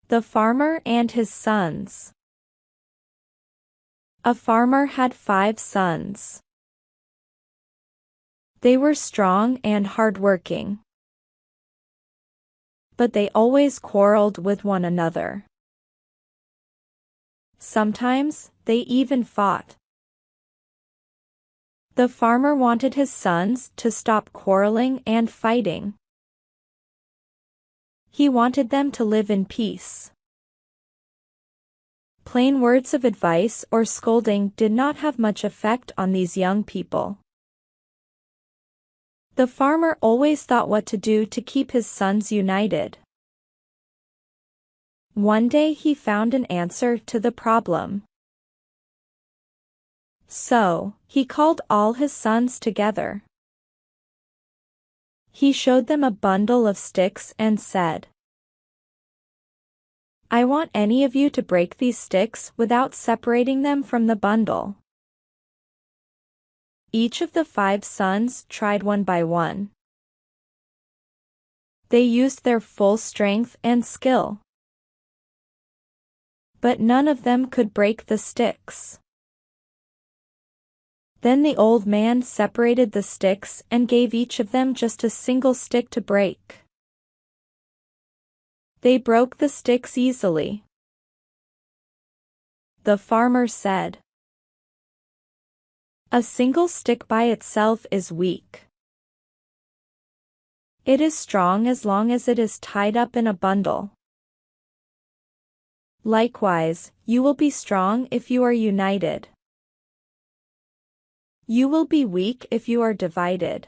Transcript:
The farmer and his sons. A farmer had 5 sons. They were strong and hardworking, but they always quarreled with one another. Sometimes, they even fought. The farmer wanted his sons to stop quarreling and fighting. He wanted them to live in peace. Plain words of advice or scolding did not have much effect on these young people. The farmer always thought what to do to keep his sons united. One day he found an answer to the problem. So, he called all his sons together. He showed them a bundle of sticks and said, "I want any of you to break these sticks without separating them from the bundle." Each of the 5 sons tried one by one. They used their full strength and skill, but none of them could break the sticks. Then the old man separated the sticks and gave each of them just a single stick to break. They broke the sticks easily. The farmer said, "A single stick by itself is weak. It is strong as long as it is tied up in a bundle. Likewise, you will be strong if you are united. You will be weak if you are divided."